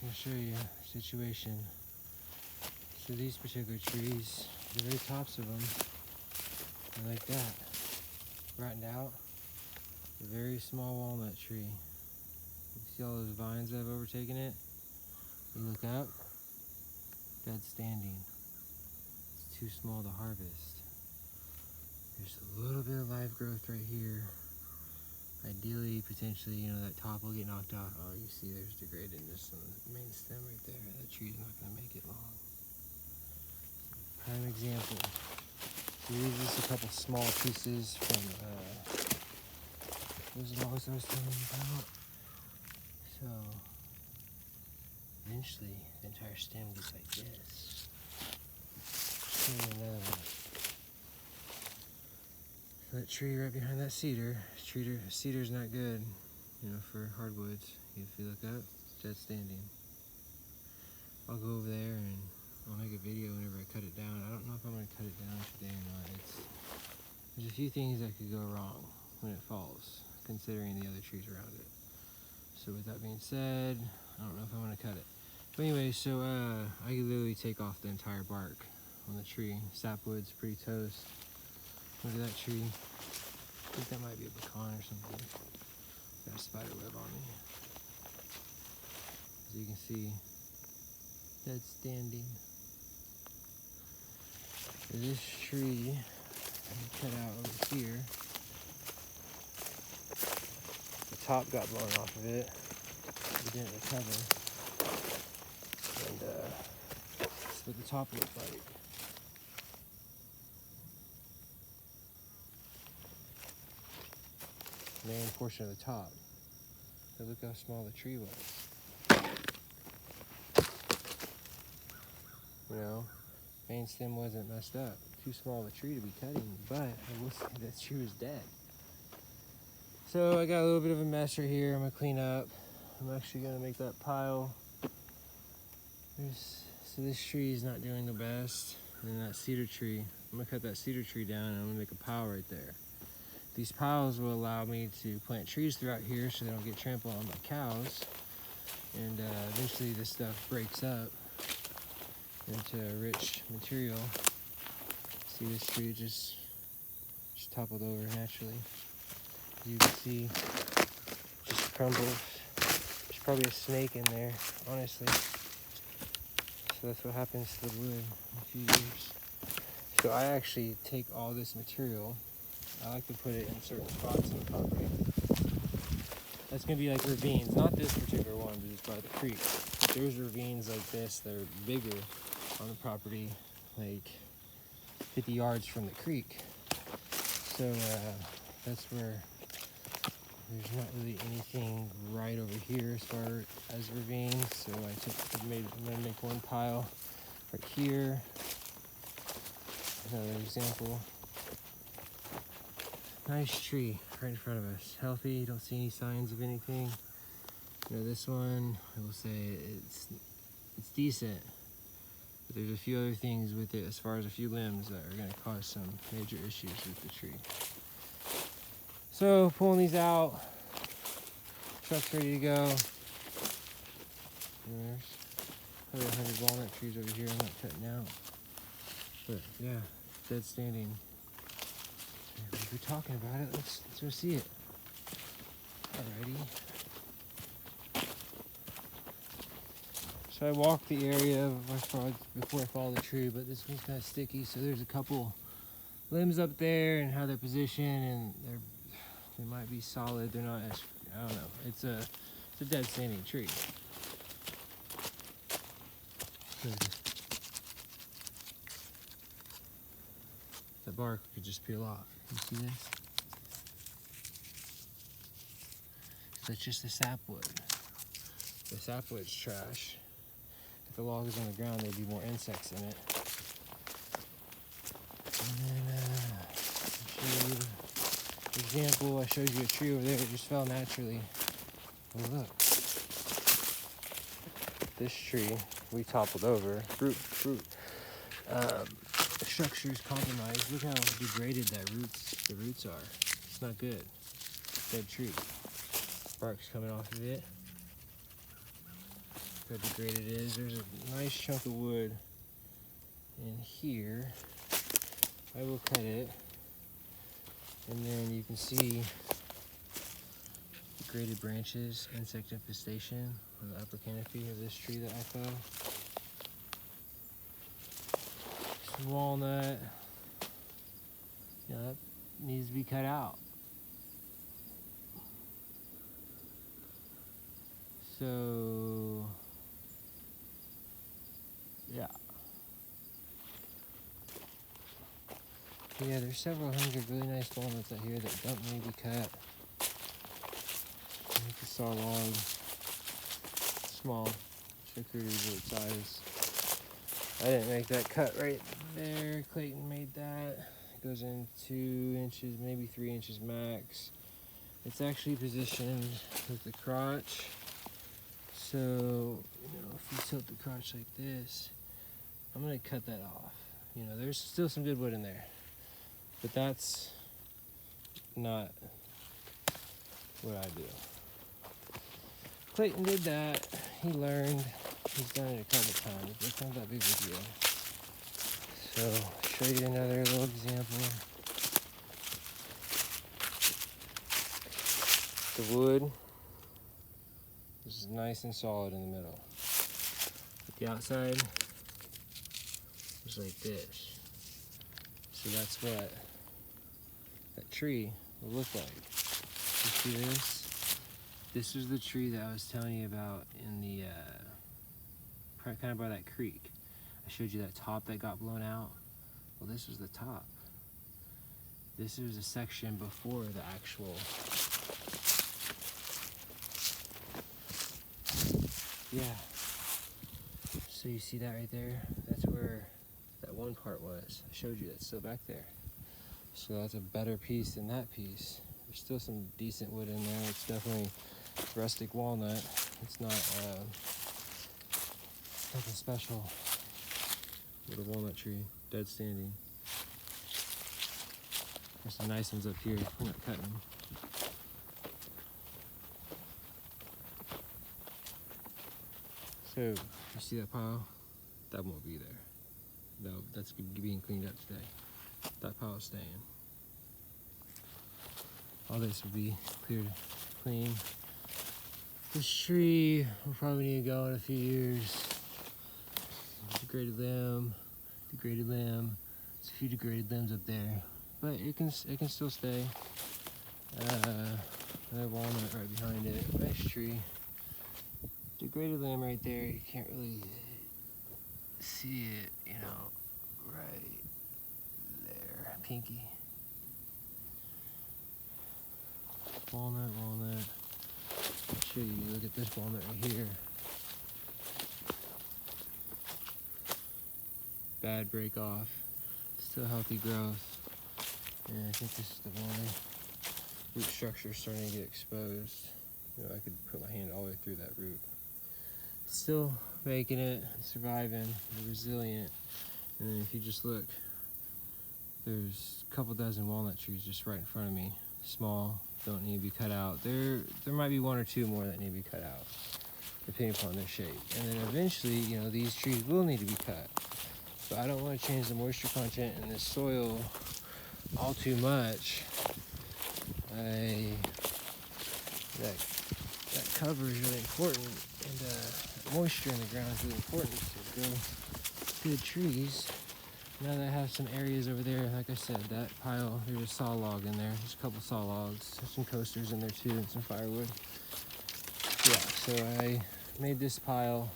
just gonna show you a situation. So these particular trees, the very tops of them are like that, rotten out. A very small walnut tree. You see all those vines that have overtaken it? You look up, dead standing. It's too small to harvest. There's a little bit of live growth right here. Ideally, potentially, that top will get knocked out. Oh, you see there's degradedness on the main stem right there. That tree's not gonna make it long. Prime example. So these are just a couple small pieces from those logs I was telling you about. So eventually the entire stem gets like this. Show you another one. That tree right behind that cedar's not good, for hardwoods. If you look up, it's dead standing. I'll go over there and I'll make a video whenever I cut it down. I don't know if I'm going to cut it down today or not. There's a few things that could go wrong when it falls, considering the other trees around it. So with that being said, I don't know if I want to cut it. But anyway, so I could literally take off the entire bark on the tree. Sapwood's pretty toast. Look at that tree. I think that might be a pecan or something. Got a spider web on me. As you can see, dead standing. This tree I cut out over here. The top got blown off of it. We didn't recover. And that's what the top looked like. Main portion of the top. But look how small the tree was. Main stem wasn't messed up. Too small of a tree to be cutting, but I will say that tree was dead. So I got a little bit of a mess right here. I'm gonna clean up. I'm actually gonna make that pile. So this tree is not doing the best. And that cedar tree, I'm gonna cut that cedar tree down and I'm gonna make a pile right there. These piles will allow me to plant trees throughout here so they don't get trampled on by cows. And eventually this stuff breaks up into a rich material. See, this tree just toppled over naturally. As you can see, just crumbles. There's probably a snake in there, honestly. So that's what happens to the wood in a few years. So I actually take all this material. I like to put it in certain spots in the property. That's gonna be like ravines, not this particular one, but it's by the creek. But there's ravines like this that are bigger on the property, like 50 yards from the creek. So that's where there's not really anything right over here as far as ravines. So I'm gonna make one pile right here. Another example. Nice tree right in front of us. Healthy, you don't see any signs of anything. This one, I will say it's decent. But there's a few other things with it as far as a few limbs that are gonna cause some major issues with the tree. So pulling these out, truck's ready to go. There's probably 100 walnut trees over here I'm not cutting out. But yeah, dead standing. If we're talking about it, let's go see it. Alrighty. So I walked the area before I followed the tree, but this one's kind of sticky. So there's a couple limbs up there and how they're positioned, and they might be solid. They're not as, I don't know. It's a dead standing tree. The bark could just peel off. You see this? So it's just the sapwood. The sapwood's trash. If the log is on the ground, there'd be more insects in it. And then, for example, I showed you a tree over there that just fell naturally. Oh, look. This tree, we toppled over. Fruit. The structure is compromised. Look how degraded the roots are. It's not good. Dead tree. Bark's coming off of it. how degraded it is. There's a nice chunk of wood in here. I will cut it, and then you can see degraded branches, insect infestation on the upper canopy of this tree that I fell. Some walnut, you know, that needs to be cut out. So, yeah. Yeah, there's several hundred really nice walnuts out here that don't need to be cut. You can saw log, small, charcuterie board size. I didn't make that cut right there. Clayton made that. It goes in 2 inches, maybe 3 inches max. It's actually positioned with the crotch. So, you know, if you tilt the crotch like this, I'm gonna cut that off. You know, there's still some good wood in there, but that's not what I do. Clayton did that. He learned. He's done it a couple times, but it's not that big of a deal. So, I'll show you another little example. The wood is nice and solid in the middle. But the outside is like this. So that's what that tree will look like. You see this? This was the tree that I was telling you about in the, kind of by that creek. I showed you that top that got blown out. Well, this was the top. This was a section before the actual, yeah. So you see that right there? That's where that one part was. I showed you that's still back there. So that's a better piece than that piece. There's still some decent wood in there. It's definitely rustic walnut. It's not nothing special. Little walnut tree, dead standing. There's some nice ones up here. We're not cutting them. So, you see that pile? That won't be there. No, that's being cleaned up today. That pile is staying. All this will be cleared clean. This tree will probably need to go in a few years. Degraded limb, degraded limb. There's a few degraded limbs up there, but it can still stay. Another walnut right behind it. Nice tree. Degraded limb right there. You can't really see it, you know, right there. Pinky. Walnut, walnut. I'll show you. Look at this walnut right here. Bad break off. Still healthy growth. And I think this is the one. Root structure starting to get exposed. You know, I could put my hand all the way through that root. Still making it, surviving, resilient. And then if you just look, there's a couple dozen walnut trees just right in front of me. Small, don't need to be cut out. There might be 1 or 2 more that need to be cut out, depending upon their shape. And then eventually, you know, these trees will need to be cut. But I don't want to change the moisture content in this soil all too much. That cover is really important, and moisture in the ground is really important to grow good trees. Now that I have some areas over there, like I said, that pile, there's a saw log in there. There's a couple saw logs, there's some coasters in there too, and some firewood. Yeah, so I made this pile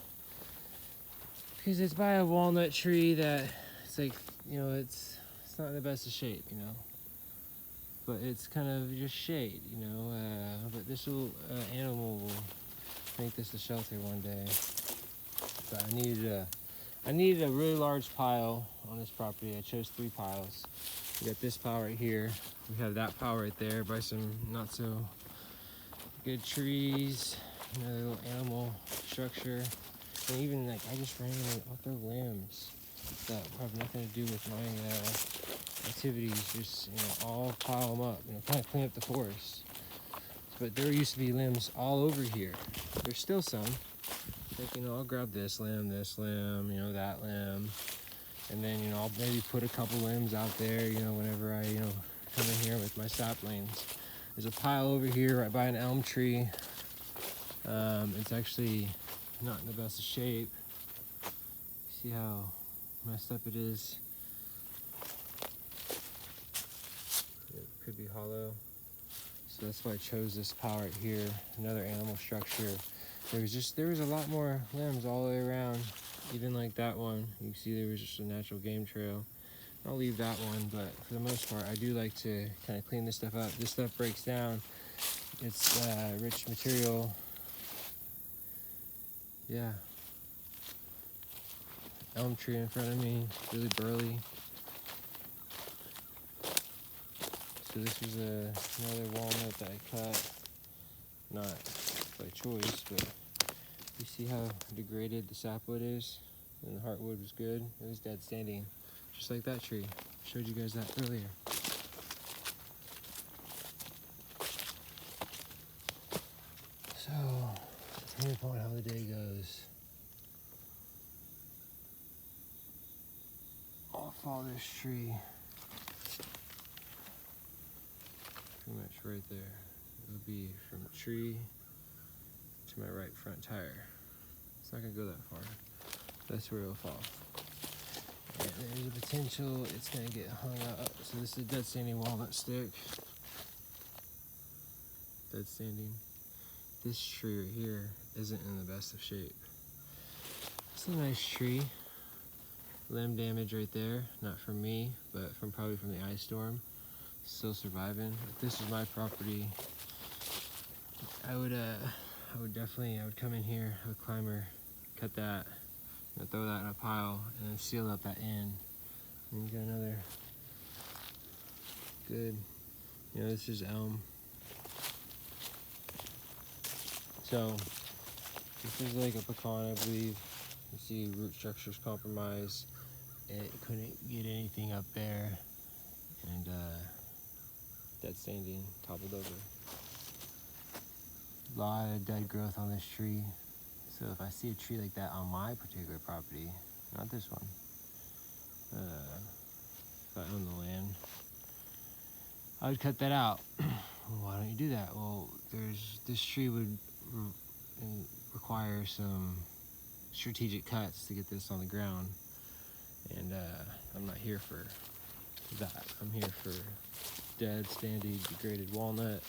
because it's by a walnut tree that it's like, you know, it's not in the best of shape, you know. But it's kind of just shade, you know. But this animal will make this a shelter one day. But I needed a really large pile on this property. I chose 3 piles. We got this pile right here. We have that pile right there by some not so good trees. Another little animal structure. And even like I just randomly, I'll throw limbs that have nothing to do with my activities. Just, you know, all pile them up. You know, kind of clean up the forest. But there used to be limbs all over here. There's still some. Like, I'll grab this limb, that limb. And then, I'll maybe put a couple limbs out there, whenever I, come in here with my saplings. There's a pile over here right by an elm tree. It's actually not in the best of shape. See how messed up it is? It could be hollow. So that's why I chose this pile right here, another animal structure. There was a lot more limbs all the way around, even like that one. You can see there was just a natural game trail. I'll leave that one, but for the most part, I do like to kind of clean this stuff up. This stuff breaks down. It's rich material. Yeah. Elm tree in front of me, really burly. So this was another walnut that I cut. Not by choice, but you see how degraded the sapwood is? And the heartwood was good. It was dead standing, just like that tree. Showed you guys that earlier. So, depending upon how the day goes, I'll follow this tree pretty much right there. It would be from tree to my right front tire. It's not gonna go that far. That's where it'll fall. And there's a potential it's gonna get hung up. So this is a dead standing walnut stick. Dead standing. This tree right here isn't in the best of shape. It's a nice tree. Limb damage right there. Not from me, but probably from the ice storm. Still surviving. If this was my property, I would come in here with a climber, cut that, and throw that in a pile, and then seal up that end. And you got another good, this is elm. So this is like a pecan, I believe. You see root structures compromised. It couldn't get anything up there, and dead standing, toppled over. A lot of dead growth on this tree. So if I see a tree like that on my particular property, not this one, if I own the land, I would cut that out. Why don't you do that? Well, this tree would require some strategic cuts to get this on the ground, and I'm not here for that. I'm here for dead, standing, degraded walnut.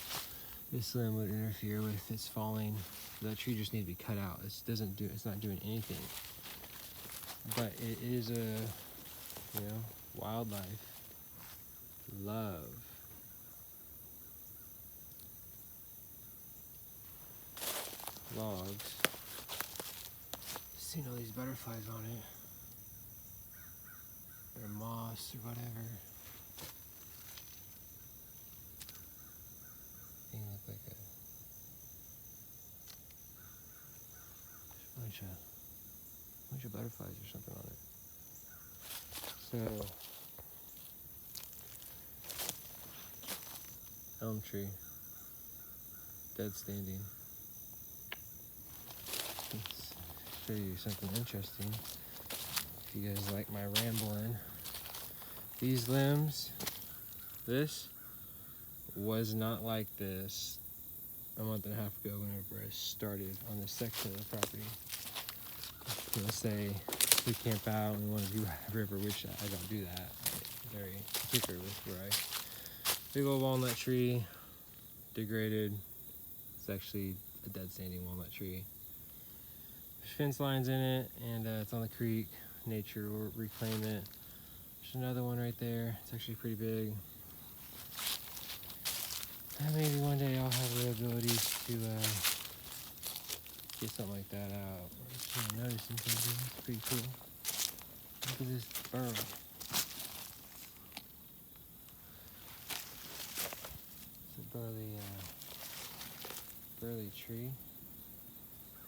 This limb would interfere with its falling. That tree just needs to be cut out. It's not doing anything. But it is wildlife love. Logs. Seen all these butterflies on it. Or moss or whatever. Thing look like a bunch of butterflies or something on it. So elm tree, dead standing. Let's show you something interesting. If you guys like my rambling, these limbs, this was not like this a month and a half ago whenever I started on this section of the property. Let's say we camp out and we want to do a river, which I don't do that. I'm very particular with where big old walnut tree, degraded. It's actually a dead standing walnut tree. There's fence lines in it, and it's on the creek. Nature will reclaim it. There's another one right there. It's actually pretty big. And maybe one day I'll have the ability to get something like that out. I'm noticing something. It's pretty cool. Look at this burrow. It's a burly tree.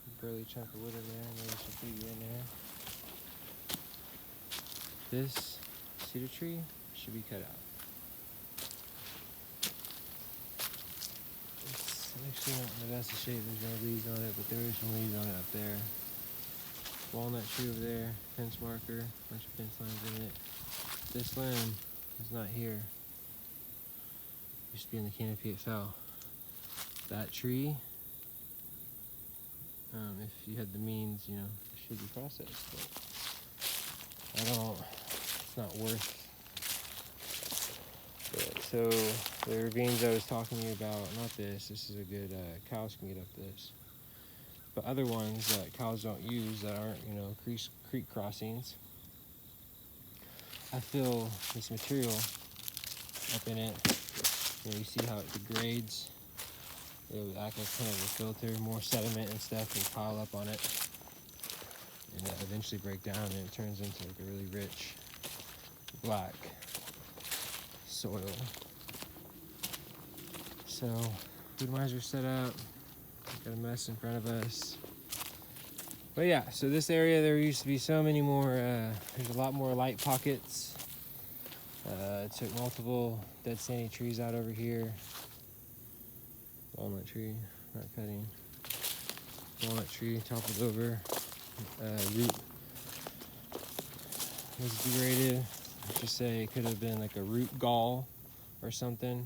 A burly chunk of wood in there. Maybe some figure in there. This cedar tree should be cut out. It's actually not in the best of shape. There's no leaves on it, but there are some leaves on it up there. Walnut tree over there, fence marker, bunch of fence lines in it. This limb is not here. Used to be in the canopy, it fell. That tree, if you had the means, you know, it should be processed, but I don't, it's not worth it. So the ravines I was talking to you about, not this is a good, cows can get up this. But other ones that cows don't use that aren't, you know, creek crossings, I fill this material up in it. You know, you see how it degrades. It would act like kind of a filter, more sediment and stuff will pile up on it. And it'll eventually break down and it turns into like a really rich black soil. So, Woodmizer set up. Got a mess in front of us. But yeah, so this area, there used to be so many more, there's a lot more light pockets. Took multiple dead standing trees out over here. Walnut tree, not cutting. Walnut tree toppled over. Root was degraded. Let's just say it could have been like a root gall or something.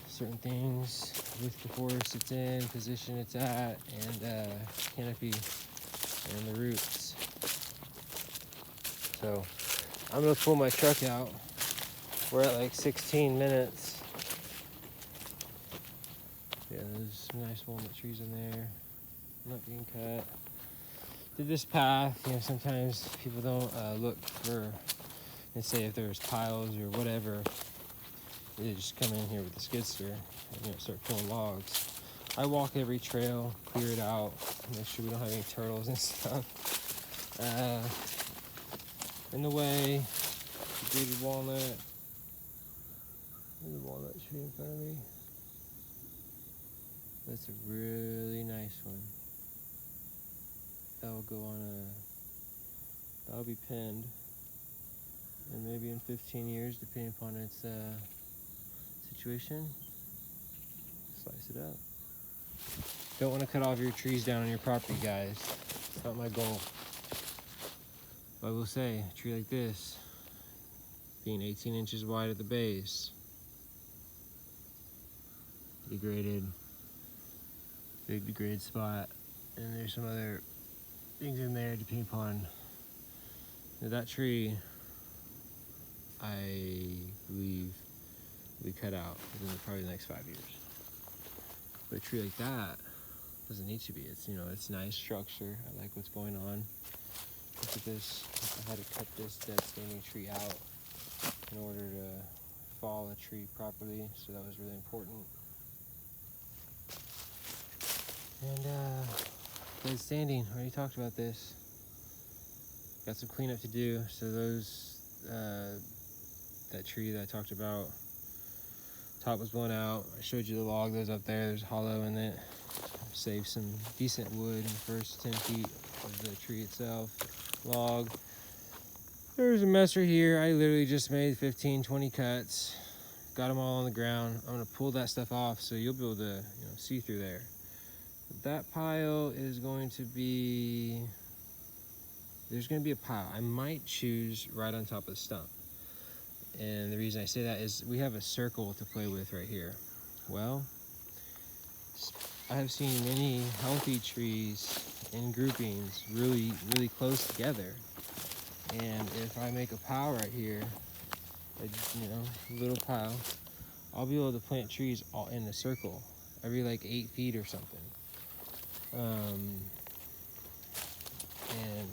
Certain things with the forest it's in, position it's at, and canopy and the roots. So I'm gonna pull my truck out. We're at like 16 minutes. Yeah, there's some nice walnut trees in there, not being cut. Did this path, you know, sometimes people don't look for, let's say if there's piles or whatever, they just come in here with the skid steer and, you know, start pulling logs. I walk every trail, clear it out, make sure we don't have any turtles and stuff in the way. Degraded walnut. There's a walnut tree in front of me. That's a really nice one. That'll go on that'll be pinned, and maybe in 15 years, depending upon its situation, slice it up. Don't want to cut off your trees down on your property, guys. It's not my goal. But I will say, a tree like this, being 18 inches wide at the base, degraded, big degraded spot, and there's some other things in there depending upon that tree. I believe we cut out within probably the next 5 years. But a tree like that doesn't need to be. It's, you know, it's nice structure. I like what's going on. Look at this. I had to cut this dead standing tree out in order to fall a tree properly, so that was really important. And dead standing, I already talked about this. Got some cleanup to do. So those, that tree that I talked about, top was blown out. I showed you the log that was up there. There's hollow in it. Saved some decent wood in the first 10 feet of the tree itself. Log. There's a mess right here. I literally just made 15, 20 cuts. Got them all on the ground. I'm gonna pull that stuff off so you'll be able to, you know, see through there. That pile is going to be, there's going to be a pile. I might choose right on top of the stump. And the reason I say that is we have a circle to play with right here. Well, I have seen many healthy trees in groupings really, really close together. And if I make a pile right here, you know, little pile, I'll be able to plant trees all in a circle every like 8 feet or something. And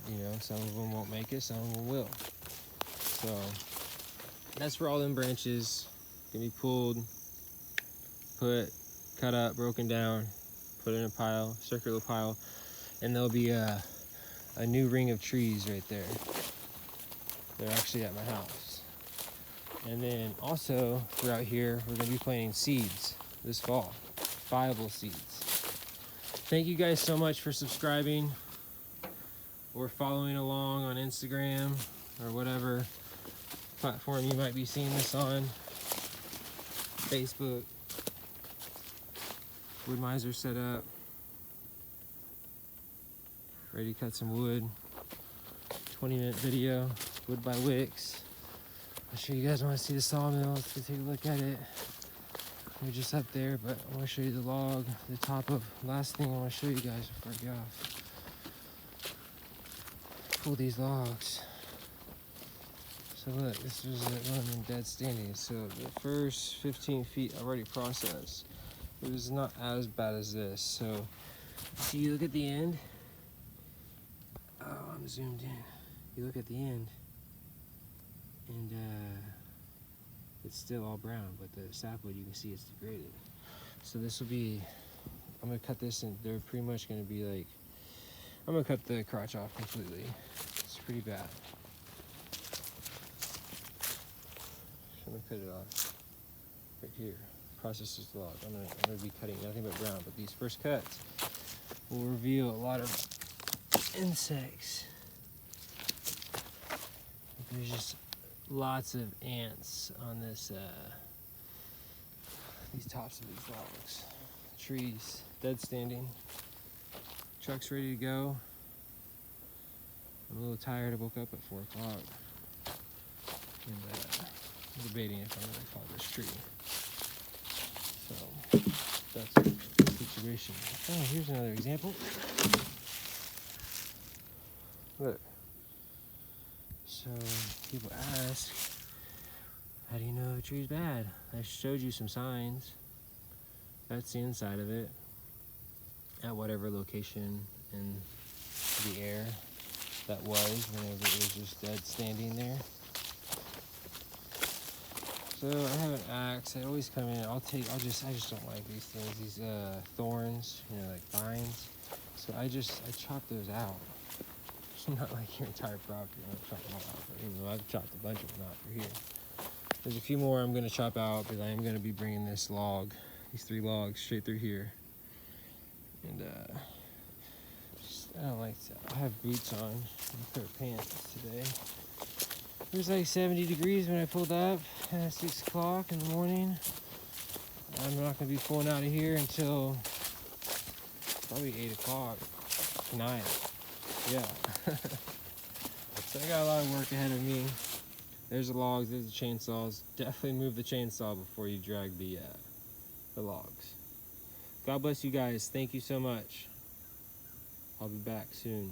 you know, some of them won't make it, some of them will. So that's where all them branches can be pulled, cut up, broken down, put in a pile, circular pile, and there'll be a new ring of trees right there. They're actually at my house. And then also throughout here, we're gonna be planting seeds this fall, viable seeds. Thank you guys so much for subscribing or following along on Instagram or whatever platform you might be seeing this on. Facebook. Woodmizer set up. Ready to cut some wood. 20-minute video, wood by wicks. I'm sure you guys want to see the sawmill. Let's go take a look at it. We're just up there, but I want to show you the log, the top of. Last thing I want to show you guys before I get off. Pull these logs. So look, this was one of them dead standing. So the first 15 feet I already processed. It was not as bad as this. So see, you look at the end. Oh, I'm zoomed in. You look at the end, and it's still all brown, but the sapwood, you can see it's degraded. So this will be, I'm gonna cut this, and they're pretty much gonna be like, I'm gonna cut the crotch off completely. It's pretty bad. So I'm gonna cut it off right here. Process this log. I'm gonna be cutting nothing but brown, but these first cuts will reveal a lot of insects. There's just lots of ants on this, these tops of these logs. Trees, dead standing. Truck's ready to go. I'm a little tired. I woke up at 4 o'clock. And I'm debating if I'm going to call this tree. So that's the situation. Oh, here's another example. Look. So people ask, how do you know a tree's bad? I showed you some signs. That's the inside of it. At whatever location in the air that was, whenever it was just dead standing there. So I have an axe. I always come in. I just don't like these things. These thorns, you know, like vines. So I chop those out. Not like your entire property. I'm not chopping them all out, but even though I've chopped a bunch of them out for here. There's a few more I'm going to chop out, because I am going to be bringing this log, these 3 logs, straight through here. And I don't like that. I have boots on and a pair of pants today. It was like 70 degrees when I pulled up at 6 o'clock in the morning. I'm not going to be pulling out of here until probably 8 o'clock tonight. Yeah. So I got a lot of work ahead of me. There's the logs, there's the chainsaws. Definitely move the chainsaw before you drag the logs. God bless you guys. Thank you so much. I'll be back soon.